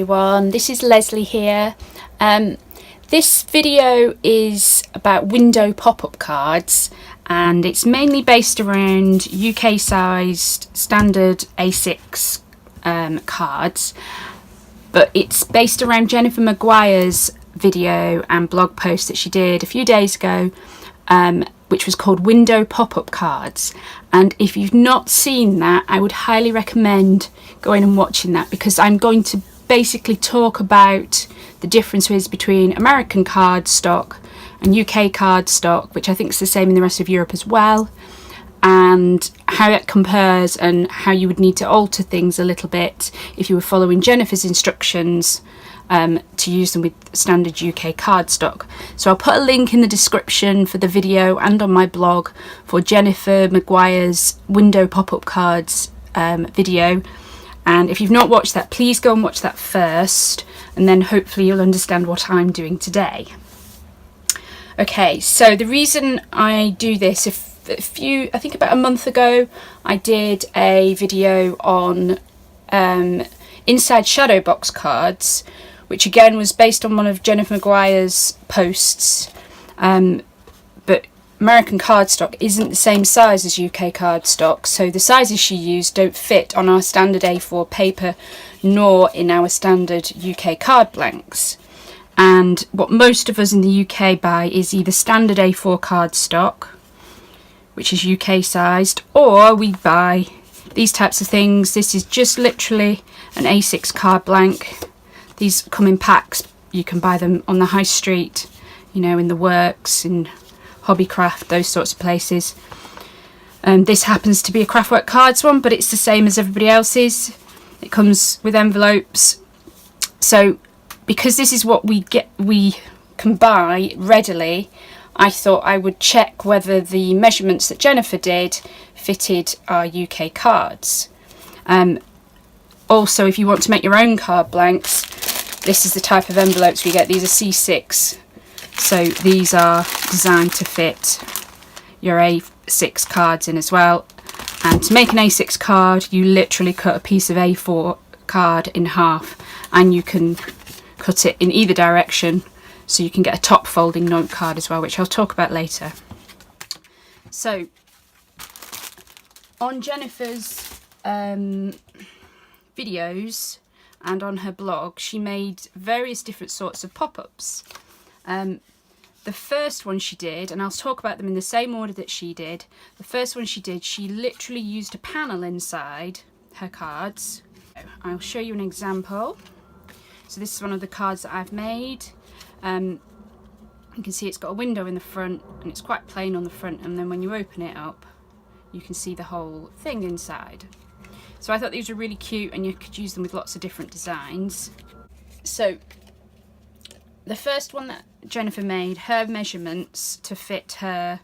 everyone, this is Leslie here. This video is about window pop-up cards, and it's mainly based around UK sized standard A6 cards, but it's based around Jennifer McGuire's video and blog post that she did a few days ago, which was called Window Pop-Up Cards. And if you've not seen that, I would highly recommend going and watching that, because I'm going to basically talk about the differences between American card stock and UK card stock, which I think is the same in the rest of Europe as well, and how it compares and how you would need to alter things a little bit if you were following Jennifer's instructions to use them with standard UK cardstock. So I'll put a link in the description for the video and on my blog for Jennifer McGuire's window pop-up cards video, and if you've not watched that, please go and watch that first, and then hopefully you'll understand what I'm doing today. Okay, so the reason I do this, I think about a month ago I did a video on inside shadow box cards, which again was based on one of Jennifer McGuire's posts, but American cardstock isn't the same size as UK cardstock, so the sizes she used don't fit on our standard A4 paper nor in our standard UK card blanks. And what most of us in the UK buy is either standard A4 cardstock, which is UK sized, or we buy these types of things. This is just literally an A6 card blank. These come in packs. You can buy them on the high street, you know, in the works, in Hobbycraft, those sorts of places. This happens to be a Craftwork Cards one, but it's the same as everybody else's. It comes with envelopes. So because this is what we can buy readily, I thought I would check whether the measurements that Jennifer did fitted our UK cards. Also, if you want to make your own card blanks, this is the type of envelopes we get. These are C6, so these are designed to fit your A6 cards in as well. And to make an A6 card, you literally cut a piece of A4 card in half, and you can cut it in either direction, so you can get a top folding note card as well, which I'll talk about later. So on Jennifer's videos and on her blog, she made various different sorts of pop-ups. The first one she did, and I'll talk about them in the same order that she did, the first one she did, she literally used a panel inside her cards. I'll show you an example. So this is one of the cards that I've made. You can see it's got a window in the front, and it's quite plain on the front, and then when you open it up you can see the whole thing inside. So I thought these were really cute, and you could use them with lots of different designs. So the first one that Jennifer made, her measurements to fit her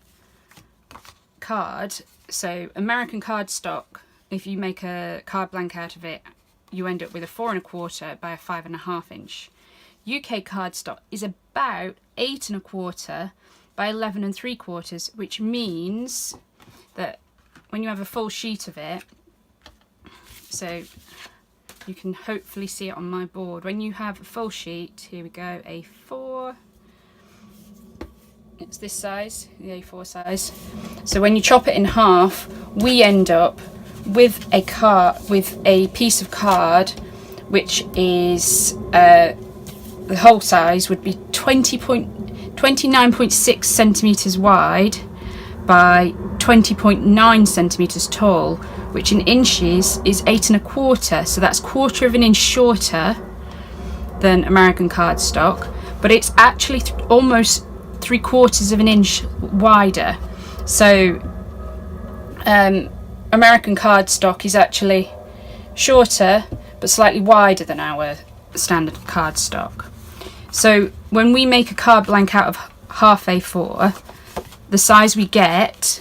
card, so American cardstock, if you make a card blank out of it, you end up with a 4 1/4 by a 5 1/2 inch. UK cardstock is about 8 1/4 by 11 3/4, which means that when you have a full sheet of it, so you can hopefully see it on my board, when you have a full sheet, here we go, A4, it's this size, the A4 size. So when you chop it in half, we end up with a piece of card which is the whole size would be 29.6 centimeters wide by 20.9 centimeters tall, which in inches is 8 1/4, so that's 1/4 of an inch shorter than American cardstock, but it's actually almost 3/4 of an inch wider. So American cardstock is actually shorter but slightly wider than our standard cardstock. So when we make a card blank out of half A4, the size we get,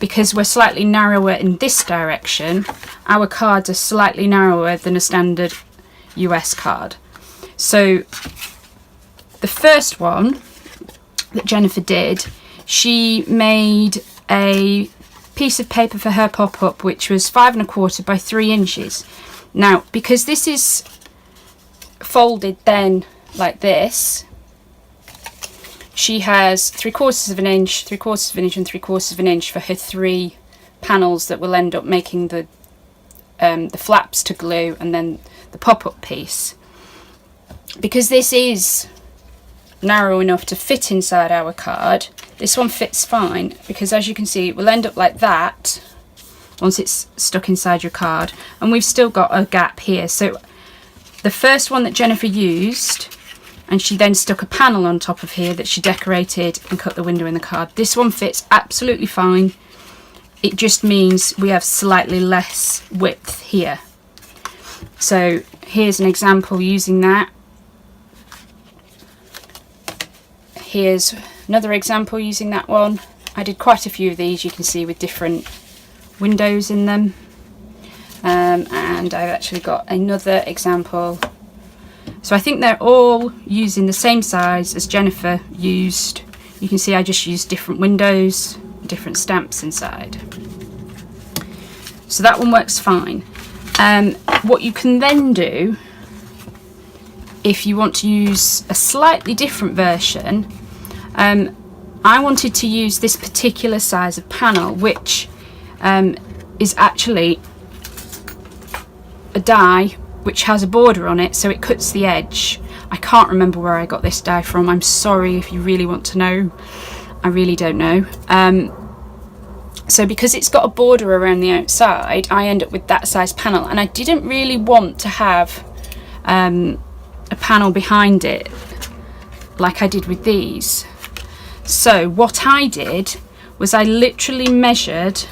because we're slightly narrower in this direction, our cards are slightly narrower than a standard US card. So the first one that Jennifer did, she made a piece of paper for her pop-up which was 5 1/4 by 3 inches. Now, because this is folded then like this, she has 3/4 of an inch, 3/4 of an inch and 3/4 of an inch for her 3 panels that will end up making the flaps to glue and then the pop-up piece. Because this is narrow enough to fit inside our card, this one fits fine, because as you can see it will end up like that once it's stuck inside your card, and we've still got a gap here. So the first one that Jennifer used, and she then stuck a panel on top of here that she decorated and cut the window in the card. This one fits absolutely fine. It just means we have slightly less width here. So here's an example using that. Here's another example using that one. I did quite a few of these, you can see, with different windows in them. And I've actually got another example. So I think they're all using the same size as Jennifer used. You can see I just used different windows, different stamps inside. So that one works fine. What you can then do, if you want to use a slightly different version, I wanted to use this particular size of panel, which is actually a die which has a border on it, so it cuts the edge. I can't remember where I got this die from. I'm sorry if you really want to know. I really don't know. So because it's got a border around the outside, I end up with that size panel, and I didn't really want to have a panel behind it like I did with these. So what I did was I literally measured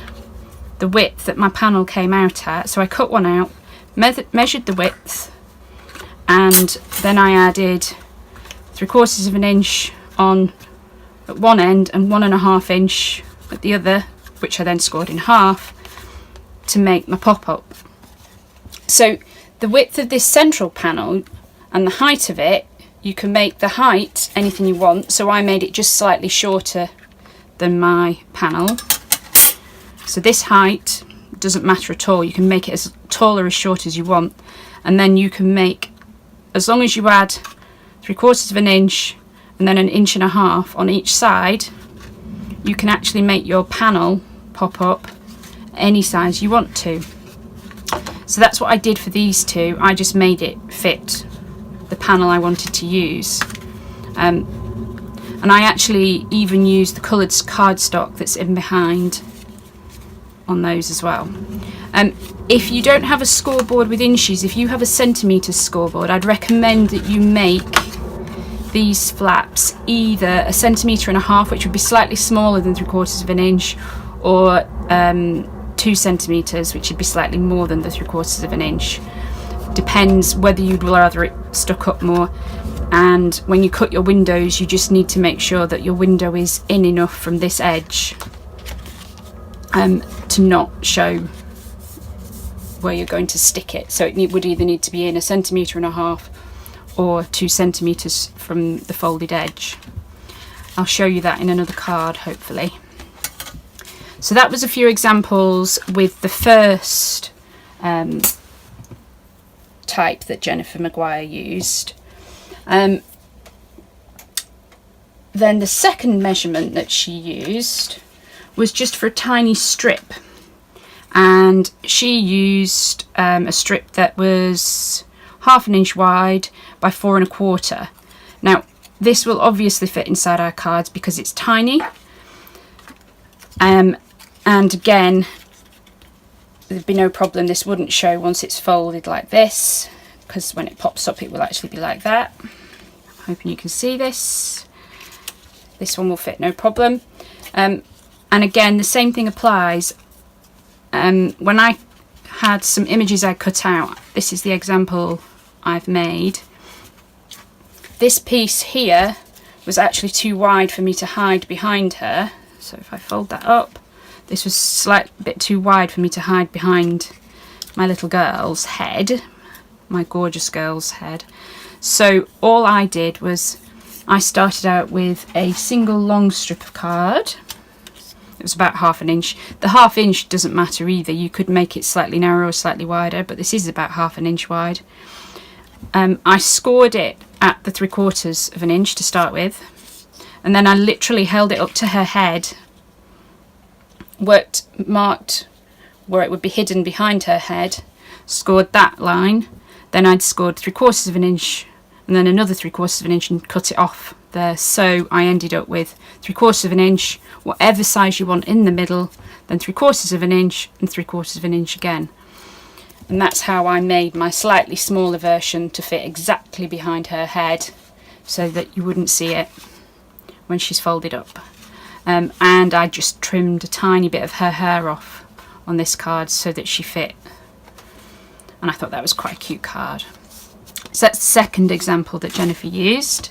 the width that my panel came out at. So I cut one out, measured the width, and then I added 3/4 of an inch on at one end and 1.5 inch at the other, which I then scored in half to make my pop-up. So the width of this central panel and the height of it, you can make the height anything you want. So I made it just slightly shorter than my panel. So this height doesn't matter at all. You can make it as tall or as short as you want, and then you can make, as long as you add 3/4 of an inch and then 1.5 inches on each side, you can actually make your panel pop up any size you want to. So that's what I did for these two. I just made it fit the panel I wanted to use, and I actually even used the coloured cardstock that's in behind on those as well. If you don't have a scoreboard with inches, if you have a centimetre scoreboard, I'd recommend that you make these flaps either 1.5 centimetres, which would be slightly smaller than 3/4 of an inch, or 2 centimetres, which would be slightly more than the 3/4 of an inch. Depends whether you'd rather it stuck up more. And when you cut your windows, you just need to make sure that your window is in enough from this edge to not show where you're going to stick it. So it would either need to be in 1.5 centimetres or 2 centimetres from the folded edge. I'll show you that in another card, hopefully. So that was a few examples with the first type that Jennifer McGuire used. Then the second measurement that she used was just for a tiny strip, and she used a strip that was 1/2 inch wide by 4.25. Now this will obviously fit inside our cards because it's tiny, and again there'd be no problem, this wouldn't show once it's folded like this, because when it pops up it will actually be like that. I'm hoping you can see this. This one will fit no problem. And again, the same thing applies. When I had some images I cut out, this is the example I've made. This piece here was actually too wide for me to hide behind her. So if I fold that up, this was a slight bit too wide for me to hide behind my little girl's head, my gorgeous girl's head. So all I did was I started out with a single long strip of card. It was about 1/2 inch. The 1/2 inch doesn't matter either. You could make it slightly narrower or slightly wider, but this is about 1/2 inch wide. I scored it at the 3/4 of an inch to start with, and then I literally held it up to her head, marked where it would be hidden behind her head, scored that line, then I'd scored 3/4 of an inch and then another 3/4 of an inch and cut it off there. So I ended up with 3/4 of an inch, whatever size you want in the middle, then 3/4 of an inch and 3/4 of an inch again. And that's how I made my slightly smaller version to fit exactly behind her head so that you wouldn't see it when she's folded up. And I just trimmed a tiny bit of her hair off on this card so that she fit. And I thought that was quite a cute card. So that's the second example that Jennifer used.